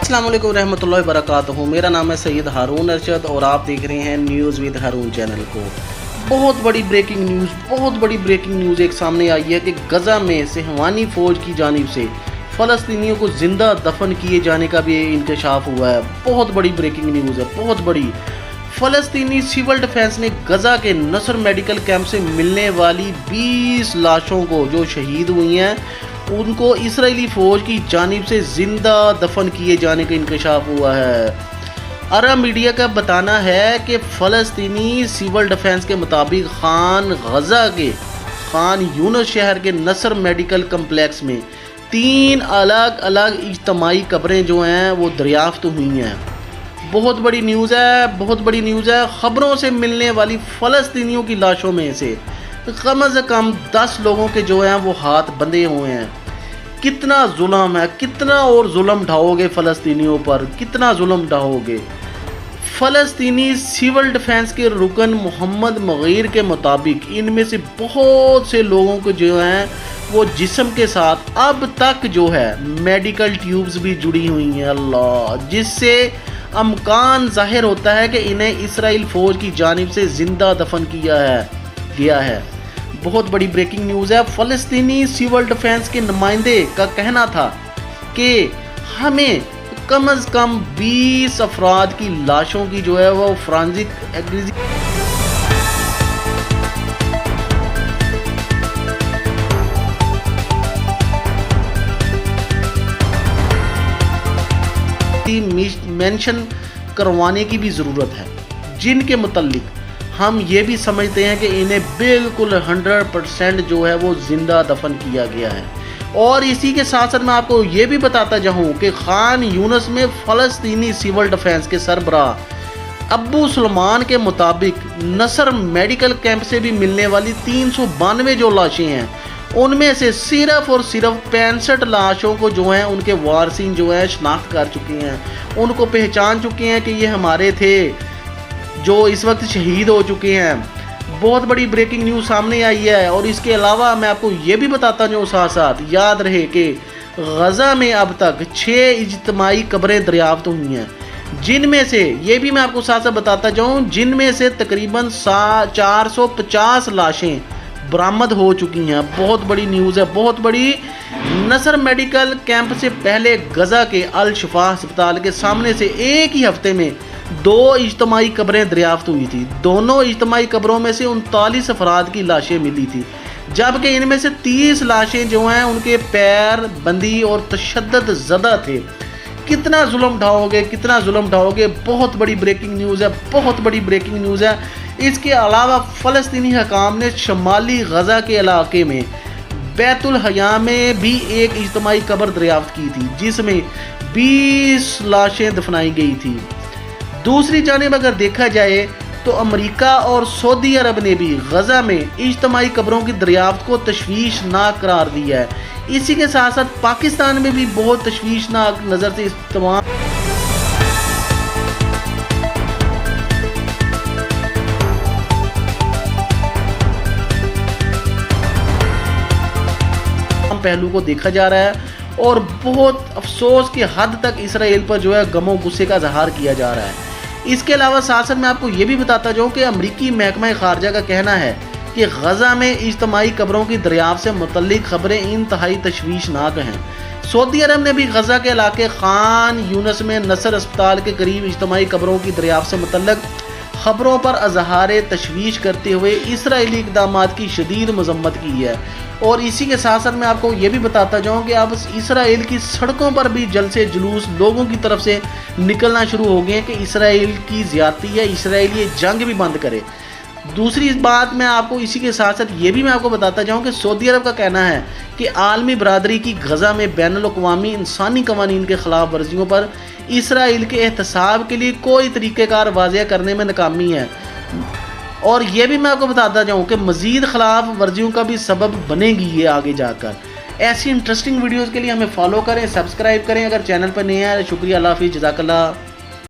अस्सलाम वालेकुम रहमतुल्लाहि वबरकातुहू। मेरा नाम है सैयद हारून अरशद और आप देख रहे हैं न्यूज़ विद हारून चैनल को। बहुत बड़ी ब्रेकिंग न्यूज़ एक सामने आई है कि गज़ा में सहवानी फ़ौज की जानिब से फ़लस्तीनियों को ज़िंदा दफन किए जाने का भी इंकशाफ हुआ है। बहुत बड़ी ब्रेकिंग न्यूज़ है, बहुत बड़ी। फ़लस्तीनी सिविल डिफेंस ने गज़ा के नसर मेडिकल कैंप से मिलने वाली 20 लाशों को जो शहीद हुई हैं उनको इस्राएली फ़ौज की जानिब से ज़िंदा दफन किए जाने का इंकशाफ हुआ है। अरब मीडिया का बताना है कि फ़लस्तीनी सिविल डिफेंस के मुताबिक गज़ा के खान यूनस शहर के नसर मेडिकल कम्प्लेक्स में 3 अलग अलग इज्तमाही कब्रें जो हैं वो दरियाफ्त हुई हैं। बहुत बड़ी न्यूज़ है। ख़बरों से मिलने वाली फ़लस्तीनियों की लाशों में से कम से कम 10 लोगों के जो हैं वो हाथ बंधे हुए हैं। कितना जुल्म है, कितना और जुल्म ढाओगे फ़लस्तीनियों पर, कितना जुल्म ढाओगे। फ़लस्तीनी सिविल डिफेंस के रुकन मोहम्मद मगीर के मुताबिक इनमें से बहुत से लोगों को जो हैं वो जिस्म के साथ अब तक जो है मेडिकल ट्यूब्स भी जुड़ी हुई हैं, अल्लाह, जिससे अमकान ज़ाहिर होता है कि इन्हें इसराइल फ़ौज की जानिब से ज़िंदा दफन गया है। बहुत बड़ी ब्रेकिंग न्यूज़ है। फ़लस्तीनी सिविल डिफेंस के नुमाइंदे का कहना था कि हमें कम से कम 20 अफराद की लाशों की जो है वो फॉरेंसिक मेंशन करवाने की भी ज़रूरत है, जिनके मुतल्लिक हम ये भी समझते हैं कि इन्हें बिल्कुल 100% जो है वो ज़िंदा दफन किया गया है। और इसी के साथ साथ मैं आपको ये भी बताता जाऊँ कि खान यूनस में फ़लस्तीनी सिविल डिफेंस के सरबराह अब्बू सलमान के मुताबिक नसर मेडिकल कैंप से भी मिलने वाली 392 जो लाशें हैं उनमें से सिर्फ और सिर्फ 65 लाशों को जो हैं उनके वारसीन जो है शनाख्त कर चुके हैं, उनको पहचान चुके हैं कि ये हमारे थे जो इस वक्त शहीद हो चुके हैं। बहुत बड़ी ब्रेकिंग न्यूज़ सामने आई है। और इसके अलावा मैं आपको ये भी बताता हूँ साथ साथ याद रहे कि गज़ा में अब तक 6 इज्तमाही कब्रें दरियाफ्त हुई हैं, जिनमें से ये भी मैं आपको साथ साथ बताता जाऊँ जिनमें से तकरीबन 450 लाशें बरामद हो चुकी हैं। बहुत बड़ी न्यूज़ है, बहुत बड़ी। नसर मेडिकल कैंप से पहले गज़ा के अल शिफा अस्पताल के सामने से एक ही हफ्ते में 2 इज्तमाही कब्रें दरियाफ्त हुई थी। दोनों इज्तमाही कब्रों में से 39 अफराद की लाशें मिली थी, जबकि इनमें से 30 लाशें जो हैं उनके पैर बंदी और तशद्दुद ज़दा थे। कितना जुल्म ढाओगे। बहुत बड़ी ब्रेकिंग न्यूज़ है। इसके अलावा फ़लस्तीनी हकाम ने शमाली गज़ा के इलाके में बैतुल हया में भी एक इज्तमाही कब्र दरियाफ्त की थी, जिसमें 20 लाशें दफनाई गई थी। दूसरी जानिब अगर देखा जाए तो अमेरिका और सऊदी अरब ने भी गज़ा में इज्तमाही कब्रों की दरियाफ्त को तशवीशनाक करार दिया है। इसी के साथ साथ पाकिस्तान में भी बहुत तशवीशनाक नज़र से इस तमाम पहलू को देखा जा रहा है और बहुत अफसोस की हद तक इसराइल पर जो है गमो गुस्से का इजहार किया जा रहा है। इसके अलावा साथ साथ मैं आपको ये भी बताता जाऊँ कि अमरीकी महकमा खारजा का कहना है कि गज़ा में इज्तमाही कब्रों की दरियाफ्त से मुतल्लिक खबरें इंतहाई तशवीशनाक हैं। सऊदी अरब ने भी गज़ा के इलाके खान यूनस में नसर अस्पताल के करीब इज्तमाही कब्रों की दरियाफ्त से मुतल्लिक खबरों पर इज़हार तशवीश करते हुए इसराइली इक़दामात की शदीद मज़म्मत की है। और इसी के साथ साथ मैं आपको ये भी बताता जाऊँ कि अब इसराइल की सड़कों पर भी जल्द से जुलूस लोगों की तरफ से निकलना शुरू हो गए हैं कि इसराइल की ज़्यादती है, इसराइल ये जंग भी बंद करे। दूसरी बात मैं आपको इसी के साथ साथ ये भी मैं आपको बताता जाऊँ कि सऊदी अरब का कहना है कि आलमी बरादरी की गज़ा में बैनुल-अक़वामी इंसानी क़वानीन के ख़िलाफ़ वर्जियों पर इसराइल के एहतसाब के लिए कोई तरीक़ेकार वाज़ेह करने में नाकामी है। और ये भी मैं आपको बताता जाऊँ कि मज़ीद ख़िलाफ़ वर्जियों का भी सबब बनेगी ये आगे जाकर। ऐसी इंटरेस्टिंग वीडियोज़ के लिए हमें फॉलो करें, सब्सक्राइब करें। अगर चैनल पर नए हैं शुक्रिया, अल्लाह हाफ़िज़, जज़ाकल्लाह।